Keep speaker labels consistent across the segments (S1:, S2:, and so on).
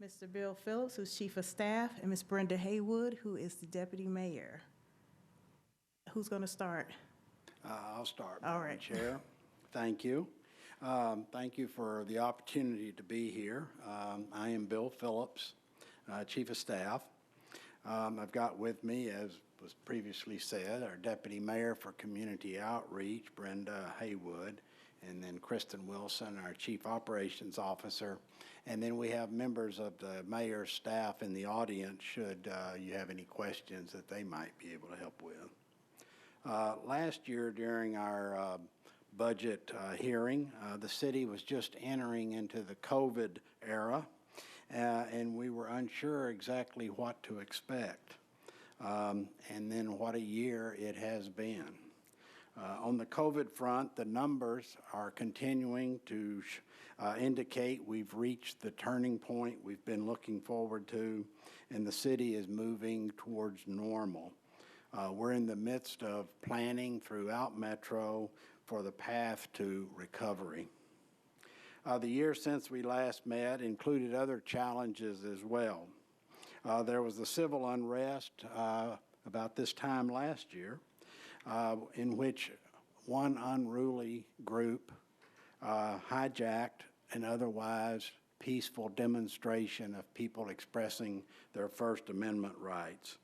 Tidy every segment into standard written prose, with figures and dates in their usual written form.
S1: Mr. Bill Phillips, who's Chief of Staff, and Ms. Brenda Haywood, who is the Deputy Mayor. Who's going to start?
S2: I'll start,
S1: All
S2: Madam
S1: right.
S2: Chair. Thank you. Thank you for the opportunity to be here. I am Bill Phillips, Chief of Staff. I've got with me, as was previously said, our Deputy Mayor for Community Outreach, Brenda Haywood, and then Kristen Wilson, our Chief Operations Officer. And then we have members of the mayor's staff in the audience should you have any questions that they might be able to help with. Last year during our budget hearing, the city was just entering into the COVID era, and we were unsure exactly what to expect. And then what a year it has been. On the COVID front, the numbers are continuing to indicate we've reached the turning point we've been looking forward to, and the city is moving towards normal. We're in the midst of planning throughout Metro for the path to recovery. The year since we last met included other challenges as well. There was the civil unrest about this time last year, in which one unruly group hijacked an otherwise peaceful demonstration of people expressing their First Amendment rights.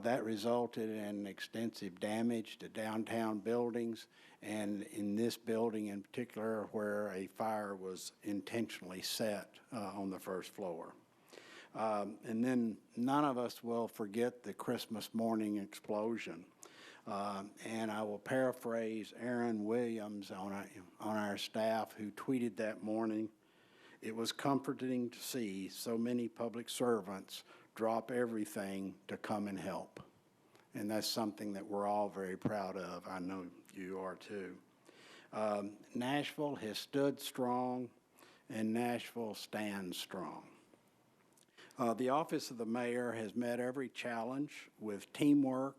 S2: That resulted in extensive damage to downtown buildings, and in this building in particular where a fire was intentionally set on the first floor. And then none of us will forget the Christmas morning explosion. And I will paraphrase Aaron Williams on our staff who tweeted that morning, "It was comforting to see so many public servants drop everything to come and help." And that's something that we're all very proud of. I know you are too. Nashville has stood strong, and Nashville stands strong. The office of the mayor has met every challenge with teamwork,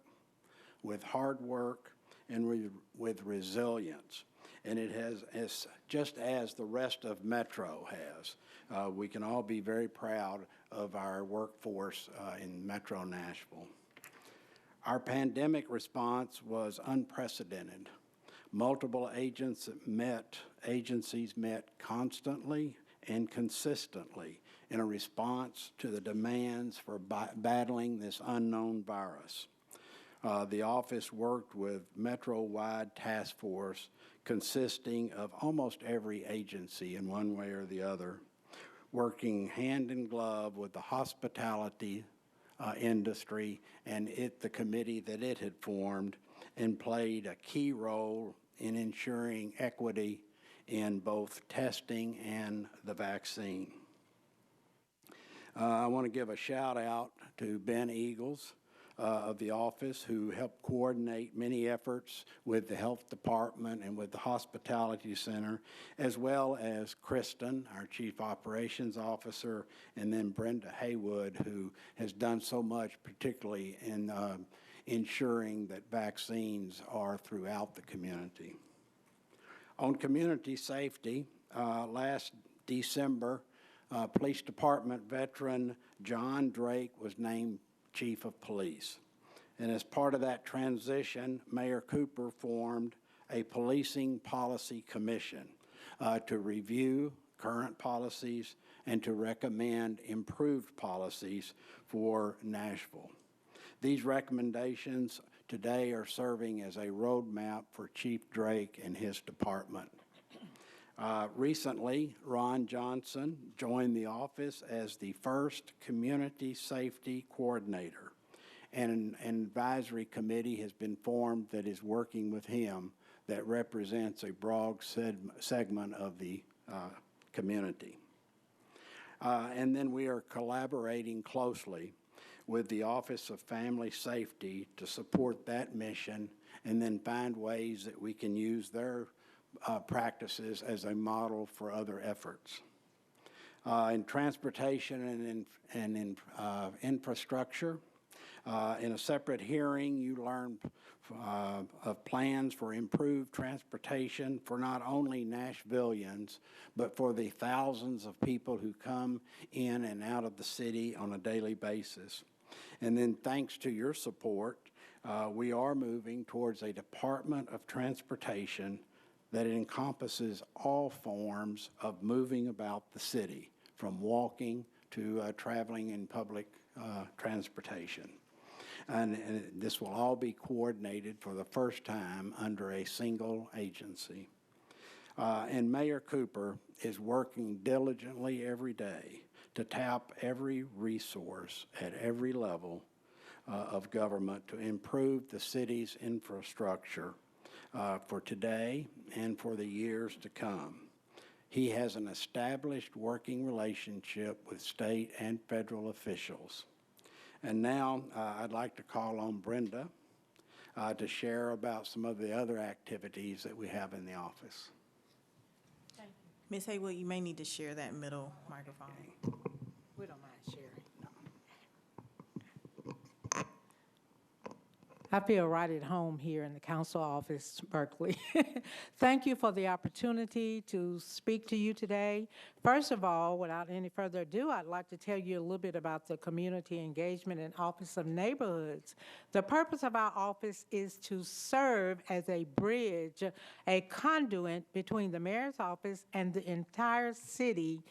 S2: with hard work, and with resilience. And it has, just as the rest of Metro has. We can all be very proud of our workforce in Metro Nashville. Our pandemic response was unprecedented. Multiple agencies met constantly and consistently in a response to the demands for battling this unknown virus. The office worked with Metro-wide task force consisting of almost every agency in one way or the other, working hand in glove with the hospitality industry and the committee that it had formed, and played a key role in ensuring equity in both testing and the vaccine. I want to give a shout out to Ben Eagles of the office, who helped coordinate many efforts with the health department and with the hospitality center, as well as Kristen, our chief operations officer, and then Brenda Haywood, who has done so much, particularly in ensuring that vaccines are throughout the community. On community safety, last December, Police Department veteran John Drake was named Chief of Police. And as part of that transition, Mayor Cooper formed a Policing Policy Commission to review current policies and to recommend improved policies for Nashville. These recommendations today are serving as a roadmap for Chief Drake and his department. Recently, Ron Johnson joined the office as the first community safety coordinator, and an advisory committee has been formed that is working with him that represents a broad segment of the community. And then we are collaborating closely with the Office of Family Safety to support that mission, and then find ways that we can use their practices as a model for other efforts. In transportation and in infrastructure, In a separate hearing, you learned of plans for improved transportation for not only Nashvillians, but for the thousands of people who come in and out of the city on a daily basis. And then thanks to your support, we are moving towards a Department of Transportation that encompasses all forms of moving about the city, from walking to traveling in public transportation. And this will all be coordinated for the first time under a single agency. And Mayor Cooper is working diligently every day to tap every resource at every level of government to improve the city's infrastructure for today and for the years to come. He has an established working relationship with state and federal officials. And now I'd like to call on Brenda to share about some of the other activities that we have in the office.
S1: Ms. Haywood, you may need to share that middle microphone.
S3: We don't mind sharing. I feel right at home here in the council office, Berkeley. Thank you for the opportunity to speak to you today. First of all, without any further ado, I'd like to tell you a little bit about the Community Engagement and Office of Neighborhoods. The purpose of our office is to serve as a bridge, a conduit between the mayor's office and the entire city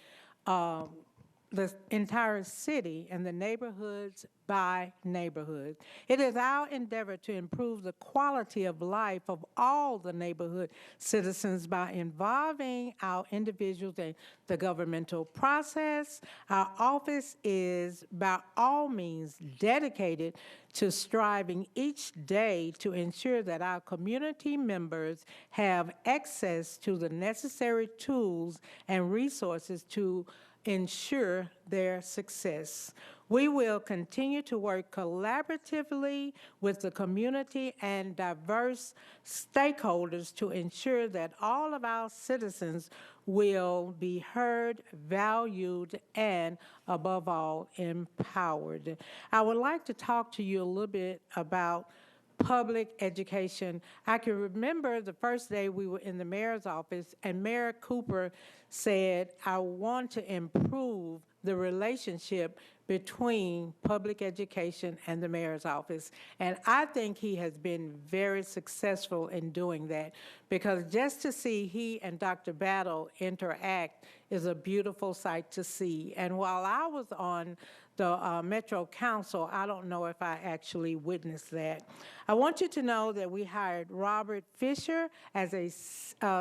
S3: and the neighborhoods by neighborhood. It is our endeavor to improve the quality of life of all the neighborhood citizens by involving our individuals in the governmental process. Our office is by all means dedicated to striving each day to ensure that our community members have access to the necessary tools and resources to ensure their success. We will continue to work collaboratively with the community and diverse stakeholders to ensure that all of our citizens will be heard, valued, and above all, empowered. I would like to talk to you a little bit about public education. I can remember the first day we were in the mayor's office and Mayor Cooper said, I want to improve the relationship between public education and the mayor's office. And I think he has been very successful in doing that, because just to see he and Dr. Battle interact is a beautiful sight to see. And while I was on the Metro Council, I don't know if I actually witnessed that. I want you to know that we hired Robert Fisher as a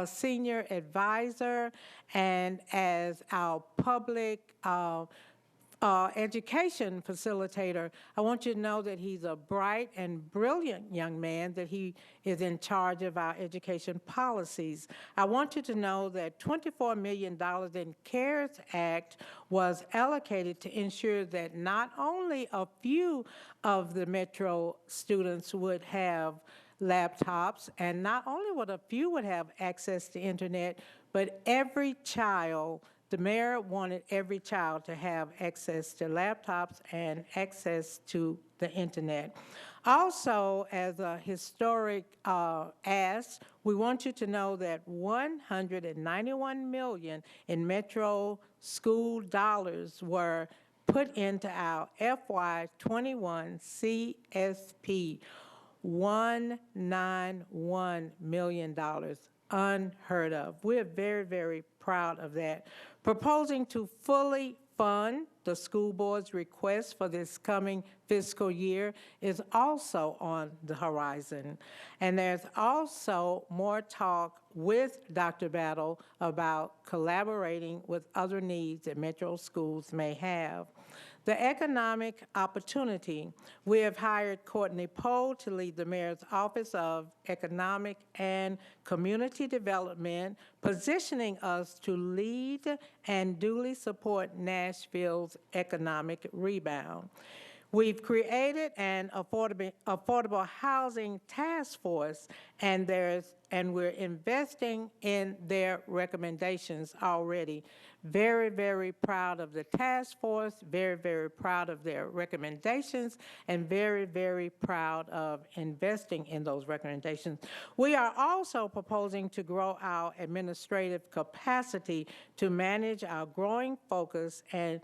S3: senior advisor and as our public education facilitator. I want you to know that he's a bright and brilliant young man, that he is in charge of our education policies. I want you to know that $24 million in CARES Act was allocated to ensure that not only a few of the Metro students would have laptops, and not only would a few would have access to internet, but every child. The mayor wanted every child to have access to laptops and access to the internet. Also, as a historic ask, we want you to know that $191 million in Metro school dollars were put into our FY21 CSP, $191 million. Unheard of. We're very, very proud of that. Proposing to fully fund the school board's request for this coming fiscal year is also on the horizon. And there's also more talk with Dr. Battle about collaborating with other needs that Metro schools may have. The economic opportunity, we have hired Courtney Poe to lead the Mayor's Office of Economic and Community Development, positioning us to lead and duly support Nashville's economic rebound. We've created an affordable housing task force, and we're investing in their recommendations already. Very, very proud of the task force, very, very proud of their recommendations, and very, very proud of investing in those recommendations. We are also proposing to grow our administrative capacity to manage our growing focus and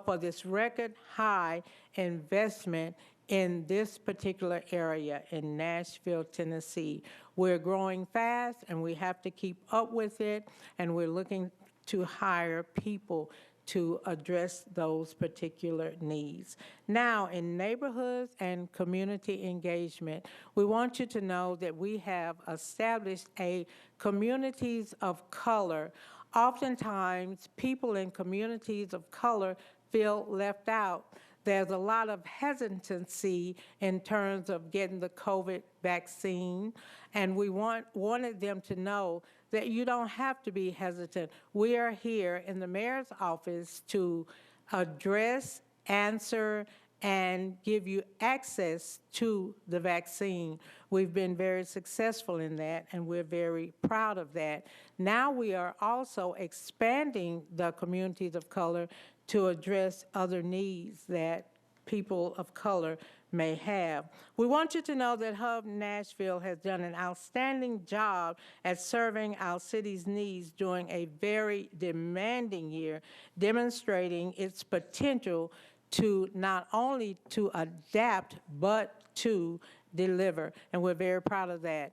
S3: for this record high investment in this particular area in Nashville, Tennessee. We're growing fast and we have to keep up with it, and we're looking to hire people to address those particular needs. Now, in neighborhoods and community engagement, we want you to know that we have established a communities of color. Oftentimes, people in communities of color feel left out. There's a lot of hesitancy in terms of getting the COVID vaccine, and we wanted them to know that you don't have to be hesitant. We are here in the mayor's office to address, answer, and give you access to the vaccine. We've been very successful in that, and we're very proud of that. Now we are also expanding the communities of color to address other needs that people of color may have. We want you to know that Hub Nashville has done an outstanding job at serving our city's needs during a very demanding year, demonstrating its potential to not only to adapt, but to deliver, and we're very proud of that.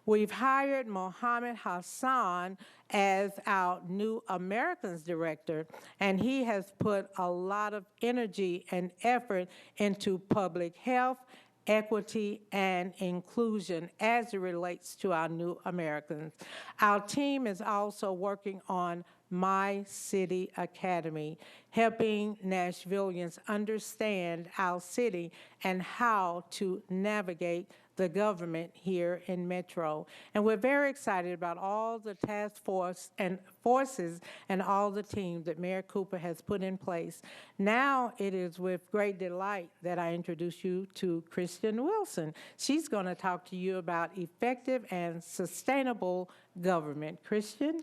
S3: We've hired Mohammed Hassan as our new Americans director, and he has put a lot of energy and effort into public health, equity, and inclusion as it relates to our new Americans. Our team is also working on My City Academy, helping Nashvillians understand our city and how to navigate the government here in Metro. And we're very excited about all the task forces and all the teams that Mayor Cooper has put in place. Now it is with great delight that I introduce you to Kristen Wilson. She's going to talk to you about effective and sustainable government. Kristen?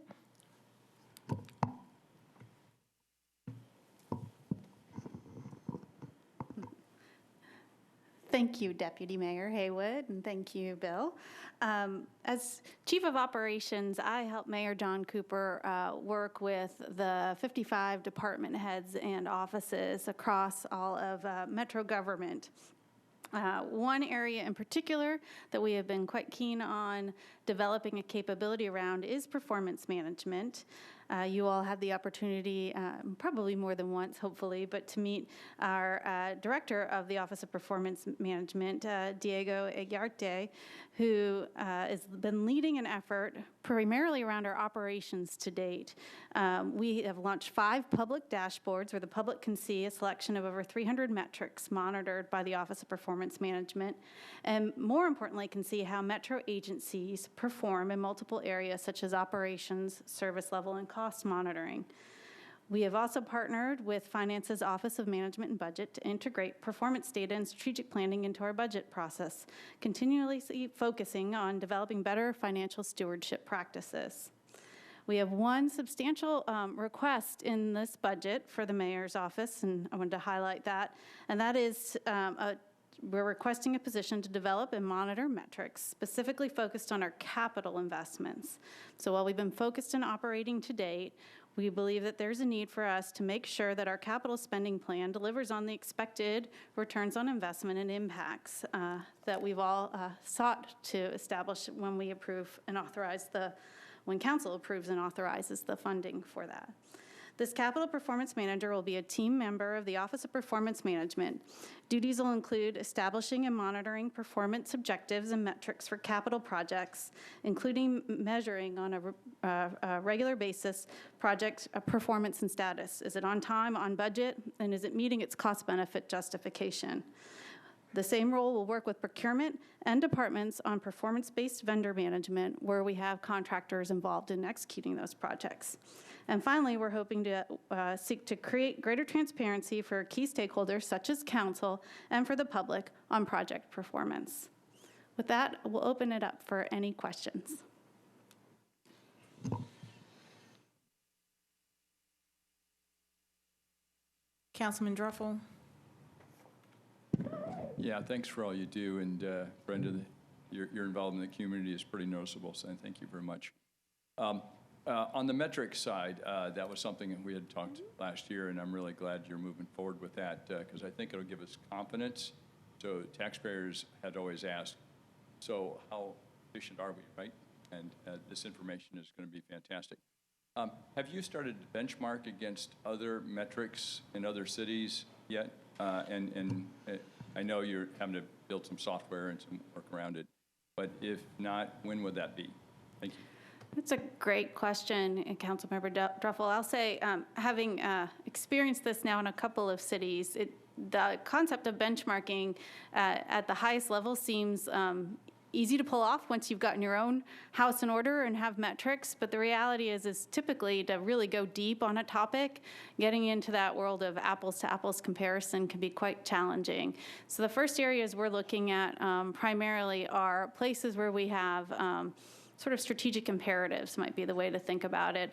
S4: Thank you, Deputy Mayor Haywood, and thank you, Bill. As Chief of Operations, I help Mayor John Cooper work with the 55 department heads and offices across all of Metro government. One area in particular that we have been quite keen on developing a capability around is performance management. You all had the opportunity, probably more than once, hopefully, but to meet our director of the Office of Performance Management, Diego Eguarte, who has been leading an effort primarily around our operations to date. We have launched 5 public dashboards where the public can see a selection of over 300 metrics monitored by the Office of Performance Management, and more importantly, can see how Metro agencies perform in multiple areas such as operations, service level, and cost monitoring. We have also partnered with Finance's Office of Management and Budget to integrate performance data and strategic planning into our budget process, continually focusing on developing better financial stewardship practices. We have one substantial request in this budget for the mayor's office, and I wanted to highlight that, and that is we're requesting a position to develop and monitor metrics specifically focused on our capital investments. So while we've been focused on operating to date, we believe that there's a need for us to make sure that our capital spending plan delivers on the expected returns on investment and impacts that we've all sought to establish when we approve and authorize when council approves and authorizes the funding for that. This capital performance manager will be a team member of the Office of Performance Management. Duties will include establishing and monitoring performance objectives and metrics for capital projects, including measuring on a regular basis project performance and status. Is it on time, on budget, and is it meeting its cost-benefit justification? The same role will work with procurement and departments on performance-based vendor management, where we have contractors involved in executing those projects. And finally, we're hoping to seek to create greater transparency for key stakeholders such as council and for the public on project performance. With that, we'll open it up for any questions.
S1: Councilman Druffel?
S5: Yeah, thanks for all you do, and Brenda, your involvement in the community is pretty noticeable, so thank you very much. On the metric side, that was something that we had talked last year, and I'm really glad you're moving forward with that, because I think it'll give us confidence. So taxpayers had always asked, so how efficient are we, right? And this information is going to be fantastic. Have you started to benchmark against other metrics in other cities yet? And I know you're having to build some software and some work around it, but if not, when would that be? Thank you.
S4: That's a great question, Councilmember Druffel. I'll say, having experienced this now in a couple of cities, the concept of benchmarking at the highest level seems easy to pull off once you've gotten your own house in order and have metrics, but the reality is typically to really go deep on a topic, getting into that world of apples to apples comparison can be quite challenging. So the first areas we're looking at primarily are places where we have sort of strategic imperatives might be the way to think about it.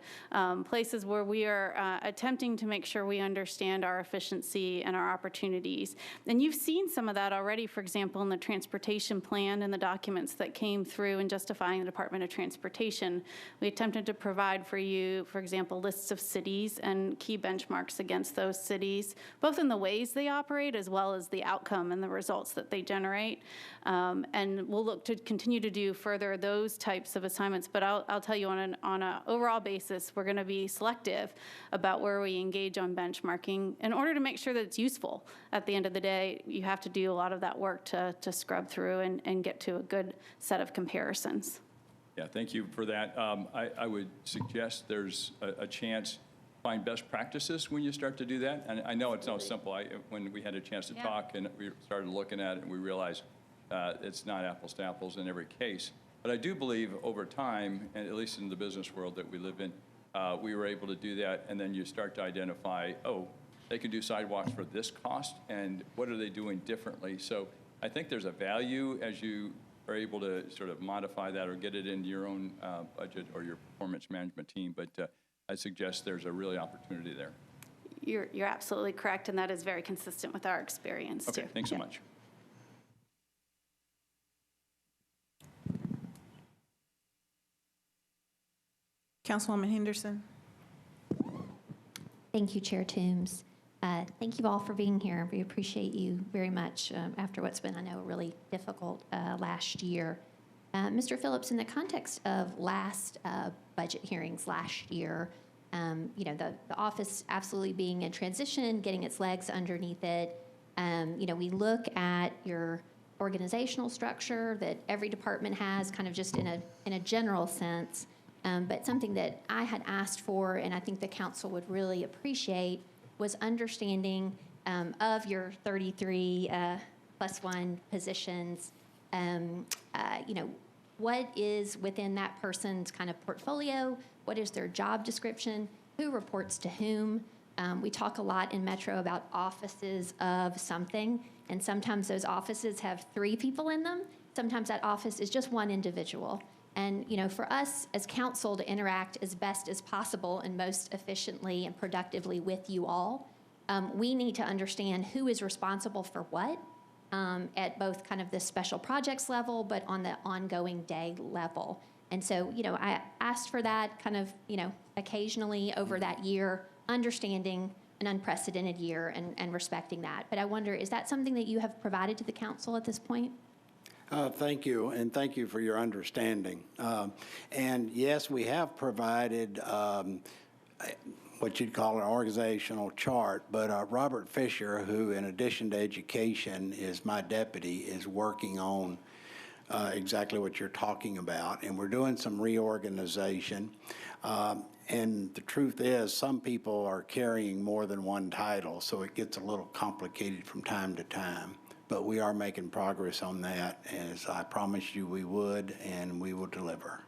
S4: Places where we are attempting to make sure we understand our efficiency and our opportunities. And you've seen some of that already, for example, in the transportation plan and the documents that came through in justifying the Department of Transportation. We attempted to provide for you, for example, lists of cities and key benchmarks against those cities, both in the ways they operate as well as the outcome and the results that they generate. And we'll look to continue to do further those types of assignments, but I'll tell you on an overall basis, we're going to be selective about where we engage on benchmarking in order to make sure that it's useful. At the end of the day, you have to do a lot of that work to scrub through and get to a good set of comparisons.
S5: Yeah, thank you for that. I would suggest there's a chance to find best practices when you start to do that. And I know it's not simple. When we had a chance to talk and we started looking at it, and we realized it's not apples to apples in every case. But I do believe over time, and at least in the business world that we live in, we were able to do that, and then you start to identify, oh, they can do sidewalks for this cost, and what are they doing differently? So I think there's a value as you are able to sort of modify that or get it into your own budget or your performance management team, but I suggest there's a really opportunity there.
S4: You're absolutely correct, and that is very consistent with our experience,
S5: Okay,
S4: too.
S5: thanks so much.
S1: Councilwoman Henderson?
S6: Thank you, Chair Toombs. Thank you all for being here. We appreciate you very much after what's been, I know, a really difficult last year. Mr. Phillips, in the context of last budget hearings last year, you know, the office absolutely being in transition, getting its legs underneath it, you know, we look at your organizational structure that every department has kind of just in a general sense. But something that I had asked for, and I think the council would really appreciate, was understanding of your 33 plus one positions. You know, what is within that person's kind of portfolio? What is their job description? Who reports to whom? We talk a lot in Metro about offices of something, and sometimes those offices have 3 people in them. Sometimes that office is just one individual. And, you know, for us as council to interact as best as possible and most efficiently and productively with you all, we need to understand who is responsible for what at both kind of the special projects level, but on the ongoing day level. And so, you know, I asked for that kind of, you know, occasionally over that year, understanding an unprecedented year and respecting that. But I wonder, is that something that you have provided to the council at this point?
S2: Thank you, and thank you for your understanding. And yes, we have provided what you'd call an organizational chart, but Robert Fisher, who in addition to education is my deputy, is working on exactly what you're talking about, and we're doing some reorganization. And the truth is, some people are carrying more than one title, so it gets a little complicated from time to time. But we are making progress on that, as I promised you we would, and we will deliver.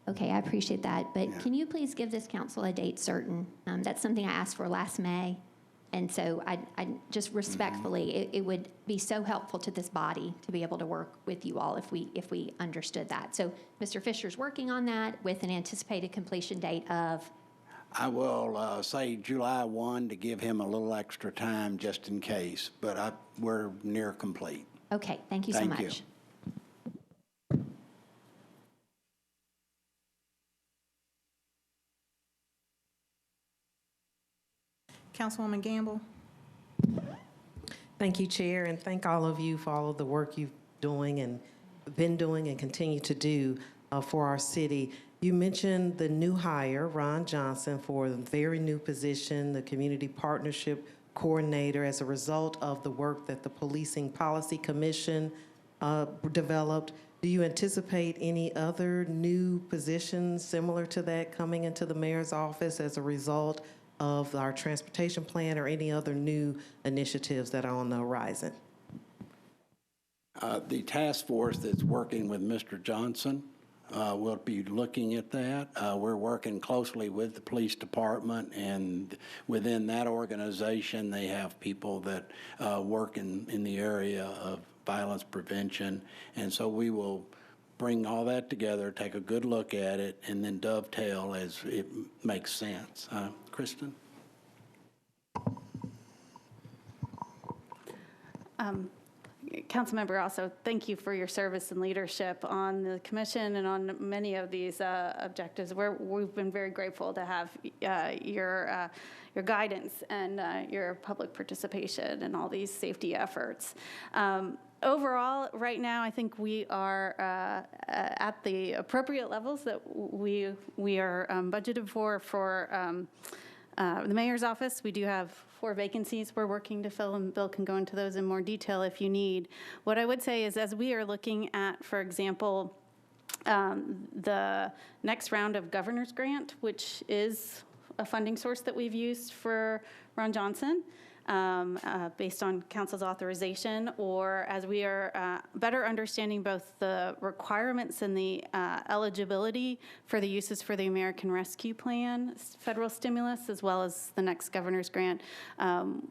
S6: Okay, I appreciate that, but
S2: Yeah.
S6: can you please give this council a date certain? That's something I asked for last May, and so I just respectfully, it would be so helpful to this body to be able to work with you all if we understood that. So Mr. Fisher's working on that with an anticipated completion date of,
S2: I will say July 1 to give him a little extra time just in case, but we're near complete.
S6: okay, thank you so
S2: Thank you.
S6: much.
S1: Councilwoman Gamble?
S7: Thank you, Chair, and thank all of you for all of the work you've been doing and continue to do for our city. You mentioned the new hire, Ron Johnson, for the very new position, the Community Partnership Coordinator, as a result of the work that the Policing Policy Commission developed. Do you anticipate any other new positions similar to that coming into the mayor's office as a result of our transportation plan or any other new initiatives that are on the horizon?
S2: The task force that's working with Mr. Johnson will be looking at that. We're working closely with the police department, and within that organization, they have people that work in the area of violence prevention. And so we will bring all that together, take a good look at it, and then dovetail as it makes sense. Kristen?
S4: Councilmember, also thank you for your service and leadership on the commission and on many of these objectives. We've been very grateful to have your guidance and your public participation in all these safety efforts. Overall, right now, I think we are at the appropriate levels that we are budgeted for the mayor's office. We do have 4 vacancies we're working to fill, and Bill can go into those in more detail if you need. What I would say is, as we are looking at, for example, the next round of governor's grant, which is a funding source that we've used for Ron Johnson, based on council's authorization, or as we are better understanding both the requirements and the eligibility for the uses for the American Rescue Plan federal stimulus, as well as the next governor's grant.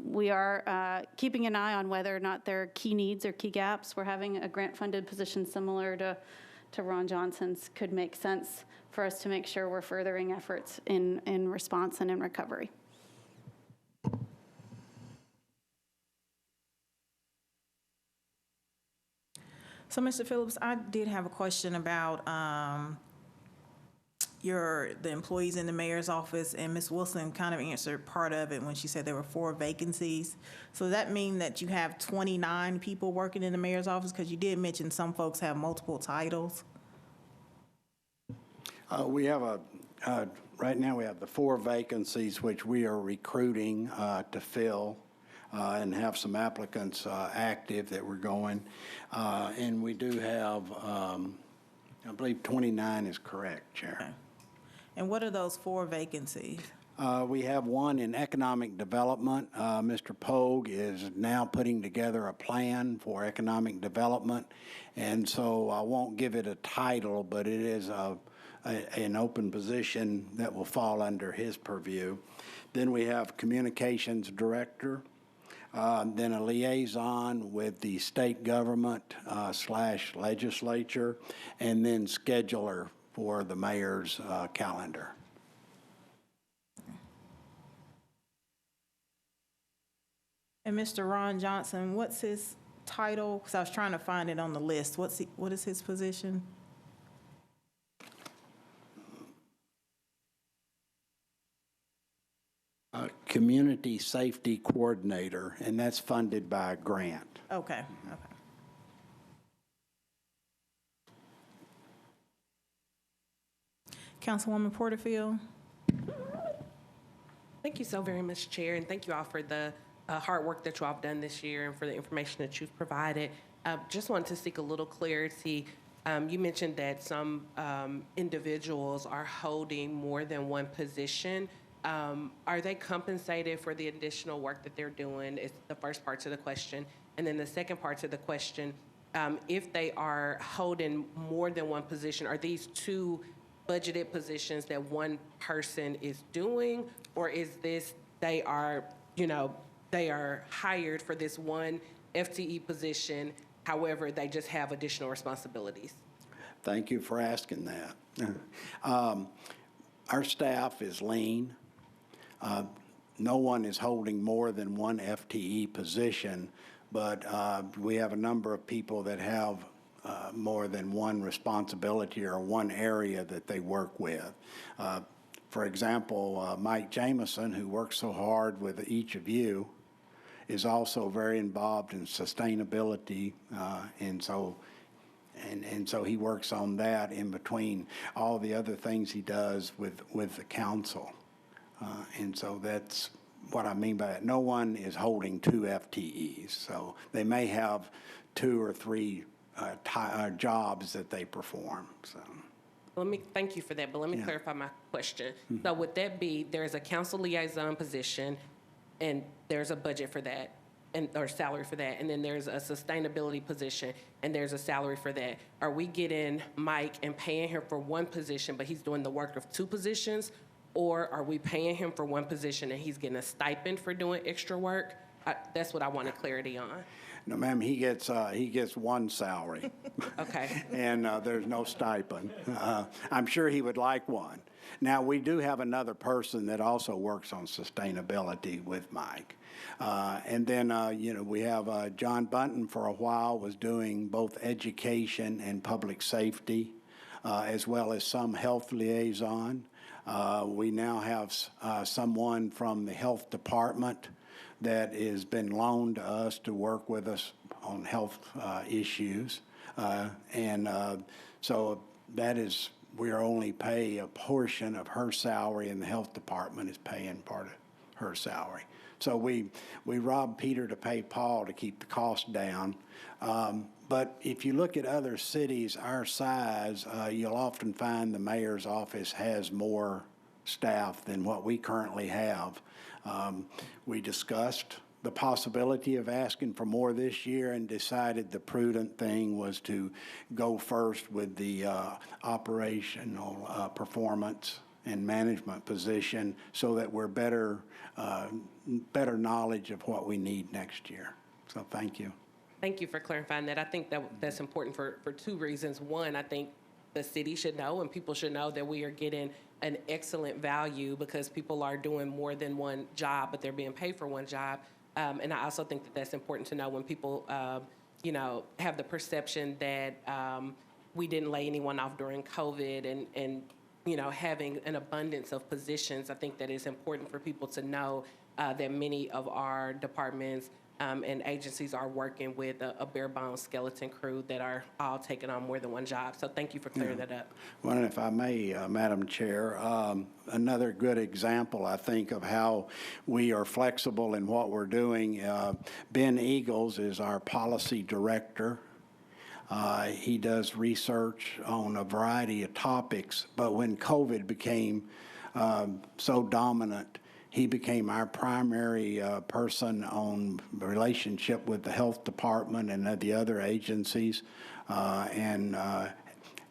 S4: We are keeping an eye on whether or not there are key needs or key gaps. We're having a grant-funded position similar to Ron Johnson's could make sense for us to make sure we're furthering efforts in response and in recovery.
S1: So, Mr. Phillips, I did have a question about the employees in the mayor's office, and Ms. Wilson kind of answered part of it when she said there were 4 vacancies. So does that mean that you have 29 people working in the mayor's office? Because you did mention some folks have multiple titles.
S2: We have right now we have the 4 vacancies which we are recruiting to fill. And have some applicants active that we're going. And we do have, I believe 29 is correct, Chair.
S1: Okay. And what are those 4 vacancies?
S2: We have one in economic development. Mr. Pogue is now putting together a plan for economic development. And so I won't give it a title, but it is an open position that will fall under his purview. Then we have communications director. Then a liaison with the state government / legislature, and then scheduler for the mayor's calendar.
S1: And Mr. Ron Johnson, what's his title? Because I was trying to find it on the list. What is his position?
S2: Community Safety Coordinator, and that's funded by a grant.
S1: Okay, okay. Councilwoman Porterfield?
S8: Thank you so very much, Chair, and thank you all for the hard work that you all have done this year and for the information that you've provided. Just wanted to seek a little clarity. You mentioned that some individuals are holding more than one position. Are they compensated for the additional work that they're doing? Is the first part to the question. And then the second part to the question, if they are holding more than one position, are these 2 budgeted positions that one person is doing, or is this they are hired for this one FTE position, however, they just have additional responsibilities?
S2: Thank you for asking that. Our staff is lean. No one is holding more than one FTE position, but we have a number of people that have more than one responsibility or one area that they work with. For example, Mike Jameson, who works so hard with each of you, is also very involved in sustainability, and so he works on that in between all the other things he does with the council. And so that's what I mean by that. No one is holding two FTEs, so they may have 2 or 3 jobs that they perform. So.
S8: Thank you for that, but let me clarify my question. So would that be, there's a council liaison position, and there's a budget for that, or salary for that, and then there's a sustainability position, and there's a salary for that. Are we getting Mike and paying him for one position, but he's doing the work of 2 positions? Or are we paying him for one position and he's getting a stipend for doing extra work? That's what I wanted clarity on.
S2: No, ma'am, he gets one salary.
S8: Okay.
S2: And there's no stipend. I'm sure he would like one. Now, we do have another person that also works on sustainability with Mike. And then, we have John Bunton for a while was doing both education and public safety, as well as some health liaison. We now have someone from the health department that has been loaned to us to work with us on health issues. So that is, we only pay a portion of her salary, and the health department is paying part of her salary. So we rob Peter to pay Paul to keep the cost down. But if you look at other cities our size, you'll often find the mayor's office has more staff than what we currently have. We discussed the possibility of asking for more this year and decided the prudent thing was to go first with the operational performance and management position so that we're better knowledge of what we need next year. So thank you.
S8: Thank you for clarifying that. I think that's important for 2 reasons. One, I think the city should know and people should know that we are getting an excellent value because people are doing more than one job, but they're being paid for one job. And I also think that that's important to know when people, have the perception that we didn't lay anyone off during COVID and having an abundance of positions. I think that it's important for people to know that many of our departments and agencies are working with a bare bones skeleton crew that are all taking on more than one job. So thank you for clearing that up.
S2: Well, and if I may, Madam Chair, another good example, I think, of how we are flexible in what we're doing. Ben Eagles is our policy director. He does research on a variety of topics, but when COVID became so dominant, he became our primary person on the relationship with the health department and the other agencies, and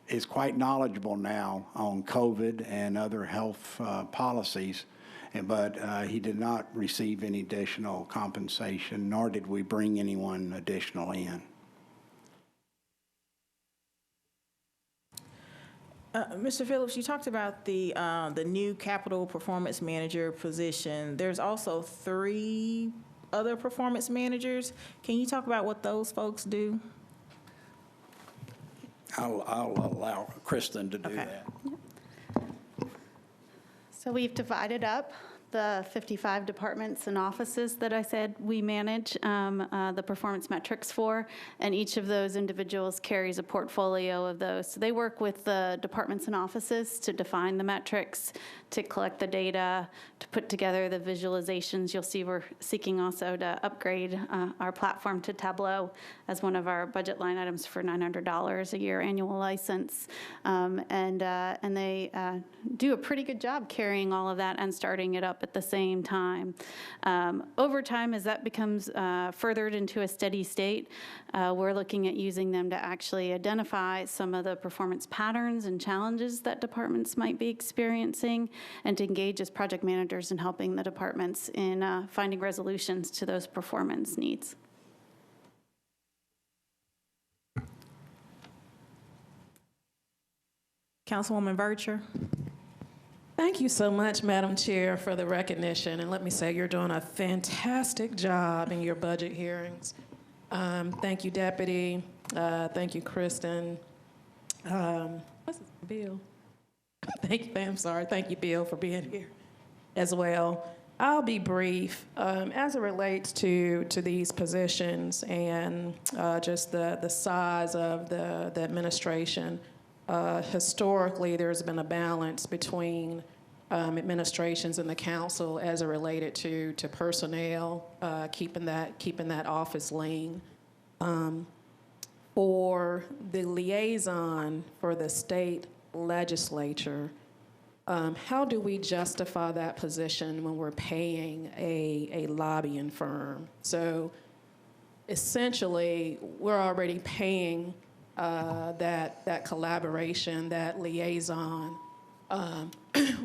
S2: is quite knowledgeable now on COVID and other health policies. But he did not receive any additional compensation, nor did we bring anyone additional in.
S1: Mr. Phillips, you talked about the new capital performance manager position. There's also 3 other performance managers. Can you talk about what those folks do?
S2: I'll allow Kristen to do that.
S4: So we've divided up the 55 departments and offices that I said we manage the performance metrics for, and each of those individuals carries a portfolio of those. So they work with the departments and offices to define the metrics. to collect the data, to put together the visualizations. You'll see we're seeking also to upgrade our platform to Tableau as one of our budget line items for $900 a year annual license. And they do a pretty good job carrying all of that and starting it up at the same time. Over time, as that becomes furthered into a steady state, we're looking at using them to actually identify some of the performance patterns and challenges that departments might be experiencing, and to engage as project managers in helping the departments in finding resolutions to those performance needs.
S1: Councilwoman Vercher.
S9: Thank you so much, Madam Chair, for the recognition. And let me say, you're doing a fantastic job in your budget hearings. Thank you, Deputy. Thank you, Kristen. What's this, Bill? I'm sorry. Thank you, Bill, for being here as well. I'll be brief. As it relates to these positions and just the size of the administration, historically, there's been a balance between administrations and the council as it related to personnel, keeping that office lean. For the liaison for the state legislature, how do we justify that position when we're paying a lobbying firm? So essentially, we're already paying that collaboration, that liaison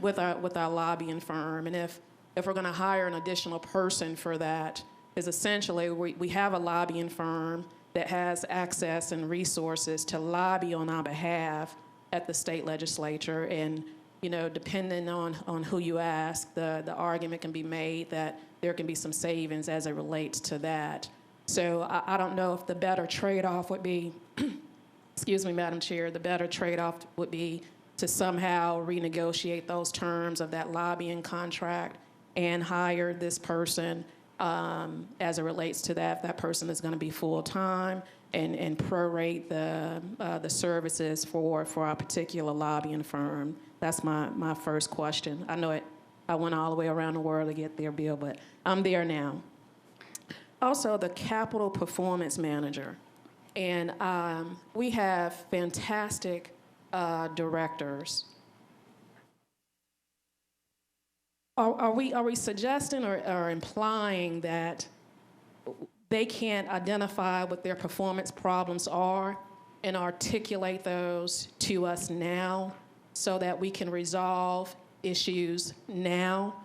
S9: with our lobbying firm. And if we're going to hire an additional person for that, is essentially we have a lobbying firm that has access and resources to lobby on our behalf at the state legislature. And, you know, depending on who you ask, the argument can be made that there can be some savings as it relates to that. So I don't know if the better trade-off would be, excuse me, Madam Chair, the better trade-off would be to somehow renegotiate those terms of that lobbying contract and hire this person as it relates to that, if that person is going to be full-time, and prorate the services for our particular lobbying firm. That's my first question. I know I went all the way around the world to get there, Bill, but I'm there now. Also, the capital performance manager. And we have fantastic directors. Are we suggesting or implying that they can't identify what their performance problems are and articulate those to us now so that we can resolve issues now?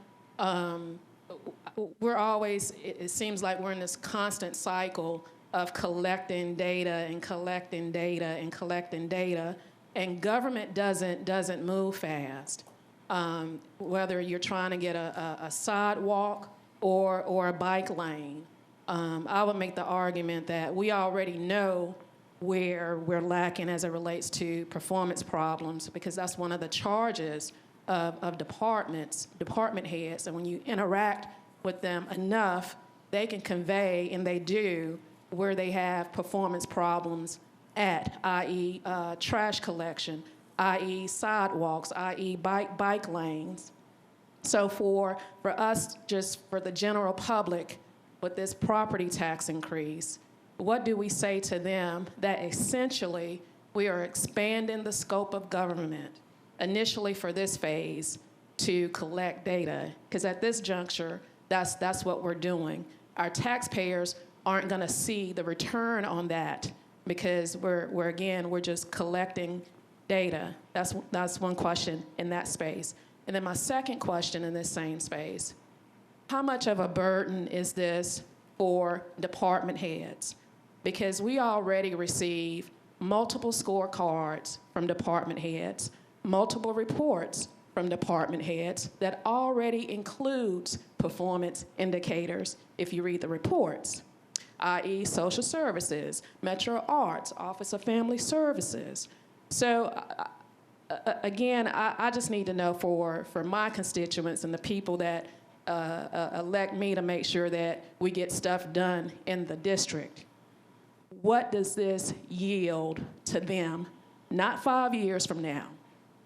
S9: We're always, it seems like we're in this constant cycle of collecting data and collecting data and collecting data, and government doesn't move fast. Whether you're trying to get a sidewalk or a bike lane, I would make the argument that we already know where we're lacking as it relates to performance problems, because that's one of the charges of department heads. And when you interact with them enough, they can convey, and they do, where they have performance problems at, i.e. Trash collection, i.e. sidewalks, i.e. bike lanes. So for us, just for the general public, with this property tax increase, what do we say to them? That essentially we are expanding the scope of government, initially for this phase, to collect data. Because at this juncture, that's what we're doing. Our taxpayers aren't going to see the return on that because we're just collecting data. That's one question in that space. And then my second question in this same space: how much of a burden is this for department heads? Because we already receive multiple scorecards from department heads, multiple reports from department heads that already includes performance indicators if you read the reports, i.e. social services, Metro Arts, Office of Family Services. So again, I just need to know for my constituents and the people that elect me to make sure that we get stuff done in the district, what does this yield to them, not 5 years from now,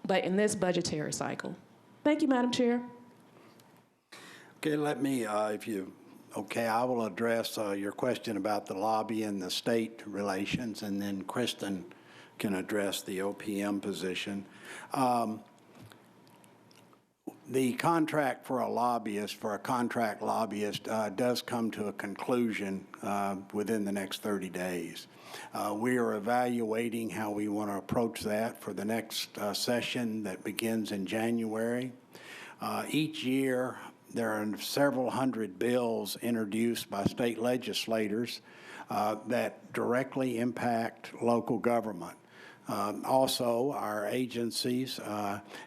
S9: but in this budgetary cycle? Thank you, Madam Chair.
S2: Okay, let me, if you, okay, I will address your question about the lobby and the state relations, and then Kristen can address the OPM position. The contract for a lobbyist, for a contract lobbyist, does come to a conclusion within the next 30 days. We are evaluating how we want to approach that for the next session that begins in January. Each year, there are several hundred bills introduced by state legislators that directly impact local government. Also, our agencies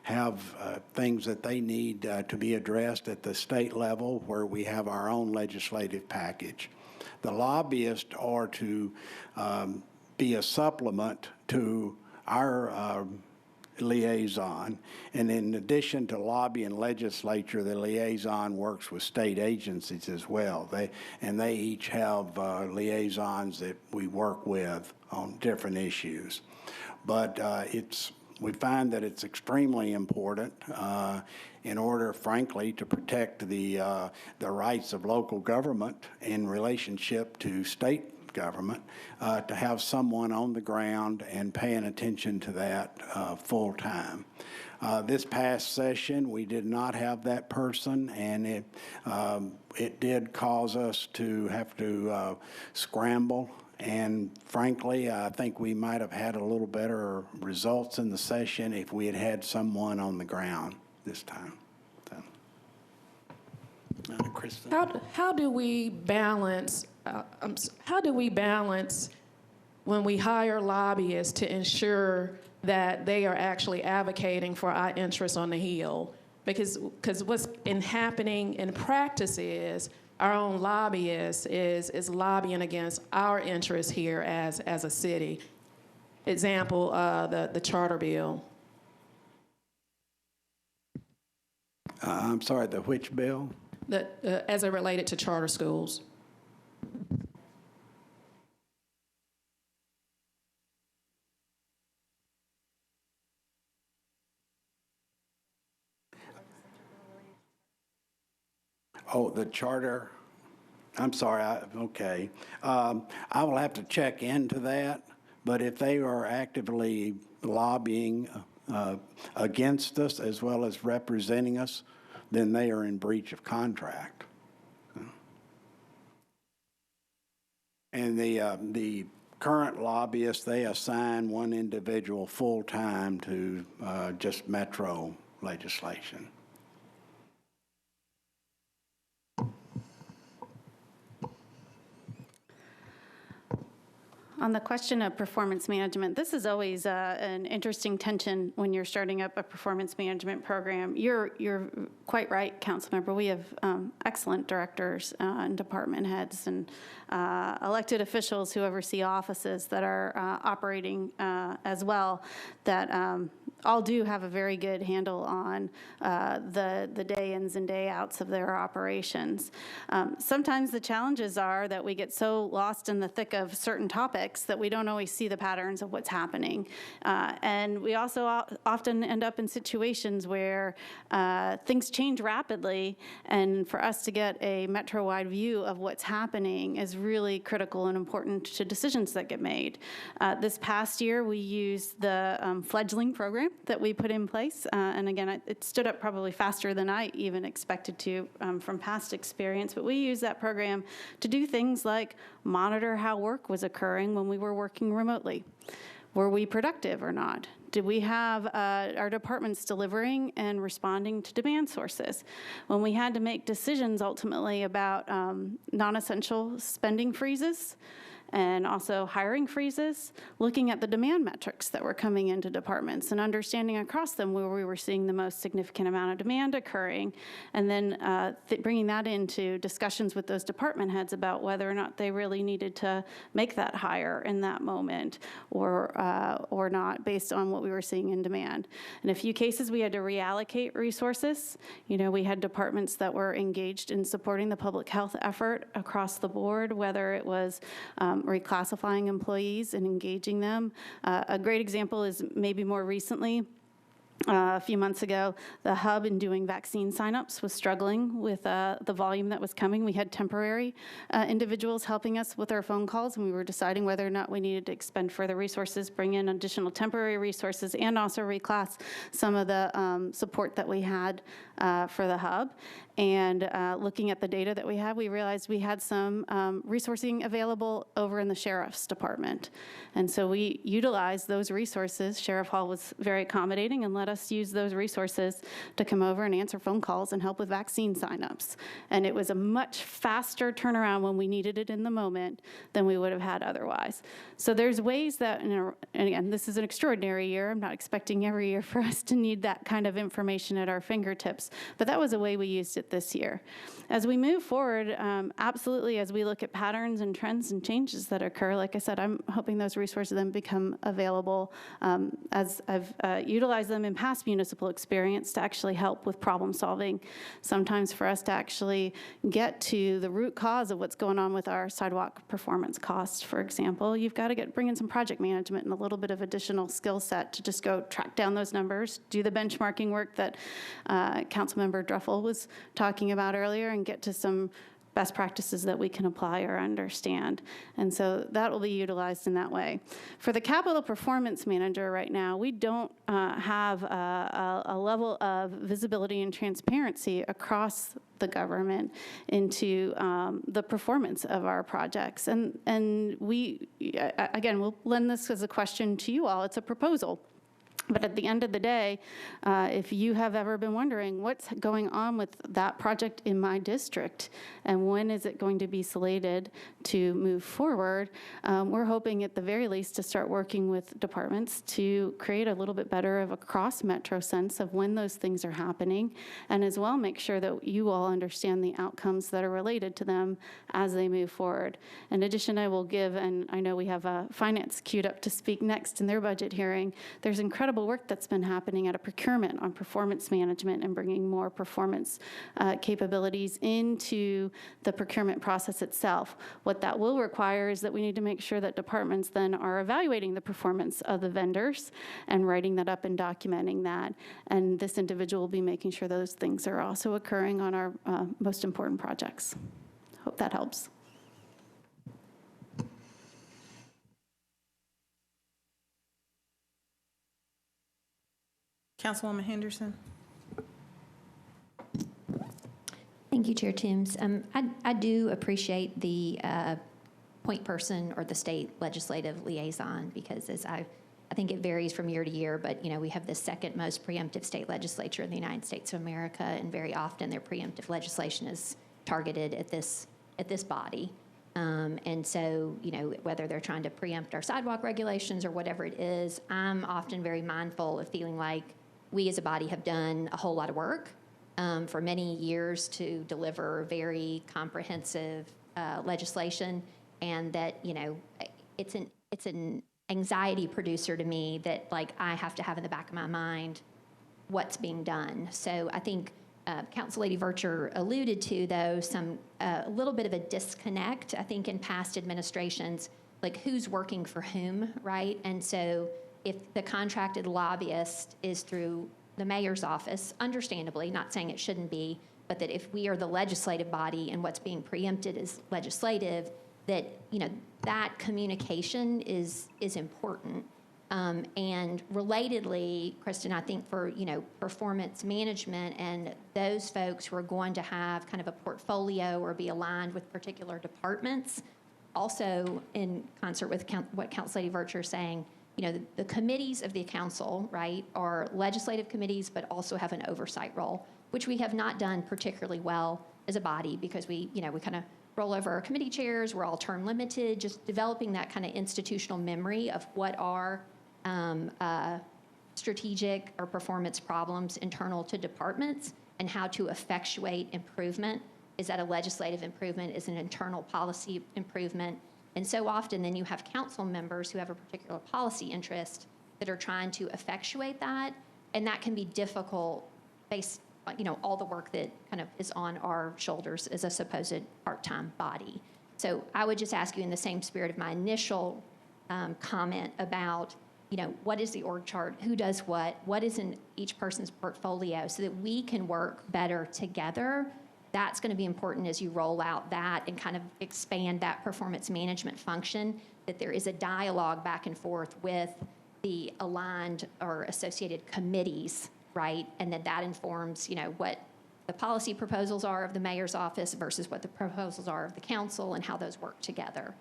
S2: have things that they need to be addressed at the state level where we have our own legislative package. The lobbyists are to be a supplement to our liaison, and in addition to lobby and legislature, the liaison works with state agencies as well. They each have liaisons that we work with on different issues. But we find that it's extremely important in order, frankly, to protect the rights of local government in relationship to state government, to have someone on the ground and paying attention to that full time. This past session, we did not have that person, and it did cause us to have to scramble. And frankly, I think we might have had a little better results in the session if we had had someone on the ground this time. So, Kristen?
S9: How do we balance? How do we balance when we hire lobbyists to ensure that they are actually advocating for our interests on the Hill? Because what's happening in practice is our own lobbyist is lobbying against our interests here as a city. Example, the charter bill.
S2: I'm sorry, the which bill?
S9: As it related to charter schools.
S2: Oh, the charter. I'm sorry. Okay. I will have to check into that. But if they are actively lobbying against us as well as representing us, then they are in breach of contract. And the current lobbyists, they assign one individual full time to just metro legislation.
S4: On the question of performance management, this is always an interesting tension when you're starting up a performance management program. You're quite right, Councilmember. We have excellent directors and department heads and elected officials who oversee offices that are operating as well that all do have a very good handle on the day-ins and day-outs of their operations. Sometimes the challenges are that we get so lost in the thick of certain topics that we don't always see the patterns of what's happening. And we also often end up in situations where things change rapidly, and for us to get a metro-wide view of what's happening is really critical and important to decisions that get made. This past year, we used the fledgling program that we put in place. And again, it stood up probably faster than I even expected to from past experience. But we used that program to do things like monitor how work was occurring when we were working remotely. Were we productive or not? Did we have our departments delivering and responding to demand sources? When we had to make decisions ultimately about non-essential spending freezes, and also hiring freezes, looking at the demand metrics that were coming into departments and understanding across them where we were seeing the most significant amount of demand occurring, and then bringing that into discussions with those department heads about whether or not they really needed to make that hire in that moment or not based on what we were seeing in demand. In a few cases, we had to reallocate resources. We had departments that were engaged in supporting the public health effort across the board, whether it was reclassifying employees and engaging them. A great example is maybe more recently, a few months ago, the hub in doing vaccine signups was struggling with the volume that was coming. We had temporary individuals helping us with our phone calls, and we were deciding whether or not we needed to expend further resources, bring in additional temporary resources, and also reclass some of the support that we had for the hub. And looking at the data that we had, we realized we had some resourcing available over in the sheriff's department. And so we utilized those resources. Sheriff Hall was very accommodating and let us use those resources to come over and answer phone calls and help with vaccine signups. And it was a much faster turnaround when we needed it in the moment than we would have had otherwise. So there's ways that, and again, this is an extraordinary year. I'm not expecting every year for us to need that kind of information at our fingertips, but that was a way we used it this year. As we move forward, absolutely, as we look at patterns and trends and changes that occur, like I said, I'm hoping those resources then become available as I've utilized them in past municipal experience to actually help with problem solving. Sometimes for us to actually get to the root cause of what's going on with our sidewalk performance costs, for example, you've got to bring in some project management and a little bit of additional skill set to just go track down those numbers, do the benchmarking work that Councilmember Druffel was talking about earlier, and get to some best practices that we can apply or understand. And so that will be utilized in that way. For the capital performance manager right now, we don't have a level of visibility and transparency across the government into the performance of our projects. And we, again, we'll lend this as a question to you all. It's a proposal. But at the end of the day, if you have ever been wondering what's going on with that project in my district and when is it going to be slated to move forward, we're hoping at the very least to start working with departments to create a little bit better of a cross-metro sense of when those things are happening, and as well make sure that you all understand the outcomes that are related to them as they move forward. In addition, I will give, and I know we have finance queued up to speak next in their budget hearing, there's incredible work that's been happening at a procurement on performance management and bringing more performance capabilities into the procurement process itself. What that will require is that we need to make sure that departments then are evaluating the performance of the vendors and writing that up and documenting that. And this individual will be making sure those things are also occurring on our most important projects. Hope that helps.
S1: Councilwoman Henderson.
S6: Thank you, Chair Toombs. I do appreciate the point person or the state legislative liaison, because as I think it varies from year to year, but we have the second most preemptive state legislature in the United States of America, and very often their preemptive legislation is targeted at this body. And so, whether they're trying to preempt our sidewalk regulations or whatever it is, I'm often very mindful of feeling like we as a body have done a whole lot of work for many years to deliver very comprehensive legislation, and that, it's an anxiety producer to me that, like, I have to have in the back of my mind what's being done. So I think Council Lady Vircher alluded to, though, a little bit of a disconnect, I think, in past administrations, like who's working for whom, right? And so if the contracted lobbyist is through the mayor's office, understandably, not saying it shouldn't be, but that if we are the legislative body and what's being preempted is legislative, that, that communication is important. And relatedly, Kristen, I think for, performance management and those folks who are going to have kind of a portfolio or be aligned with particular departments, also in concert with what Council Lady Vircher is saying, the committees of the council, right, are legislative committees, but also have an oversight role, which we have not done particularly well as a body, because we kind of roll over our committee chairs, we're all term limited, just developing that kind of institutional memory of what are strategic or performance problems internal to departments and how to effectuate improvement. Is that a legislative improvement? Is an internal policy improvement? And so often then you have council members who have a particular policy interest that are trying to effectuate that, and that can be difficult based on, all the work that kind of is on our shoulders as a supposed part-time body. So I would just ask you, in the same spirit of my initial comment about what is the org chart, who does what is in each person's portfolio, so that we can work better together. That's going to be important as you roll out that and kind of expand that performance management function, that there is a dialogue back and forth with the aligned or associated committees, right? And then that informs, what the policy proposals are of the mayor's office versus what the proposals are of the council and how those work together.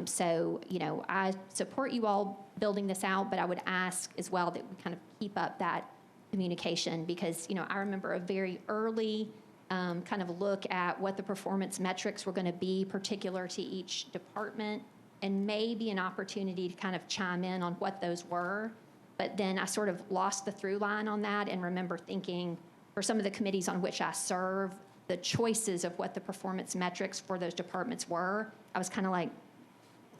S6: So, I support you all building this out, but I would ask as well that we kind of keep up that communication, because, I remember a very early kind of look at what the performance metrics were going to be particular to each department, and maybe an opportunity to kind of chime in on what those were. But then I sort of lost the through line on that, and remember thinking, for some of the committees on which I serve, the choices of what the performance metrics for those departments were, I was kind of like,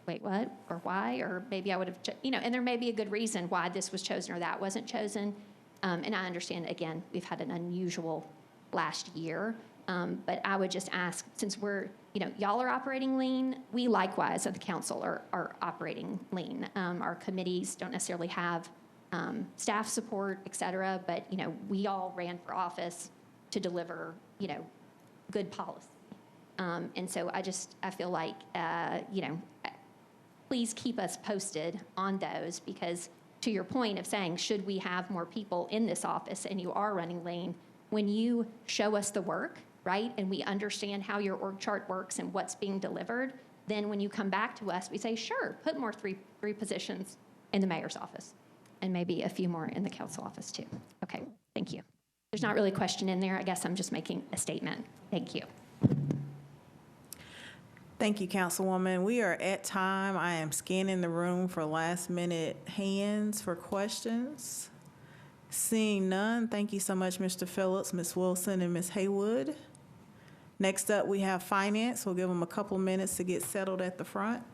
S6: wait, what, or why? Or maybe I would have, and there may be a good reason why this was chosen or that wasn't chosen. And I understand, again, we've had an unusual last year. But I would just ask, since we're, y'all are operating lean, we likewise at the council are operating lean. Our committees don't necessarily have staff support, et cetera, but, we all ran for office to deliver, good policy. And so I feel like, please keep us posted on those, because to your point of saying, should we have more people in this office, and you are running lean, when you show us the work, right, and we understand how your org chart works and what's being delivered, then when you come back to us, we say, sure, put more three positions in the mayor's office, and maybe a few more in the council office too. Okay, thank you. There's not really a question in there. I guess I'm just making a statement. Thank you.
S1: Thank you, Councilwoman. We are at time. I am scanning the room for last-minute hands for questions. Seeing none, thank you so much, Mr. Phillips, Ms. Wilson, and Ms. Haywood. Next up, we have Finance. We'll give them a couple minutes to get settled at the front.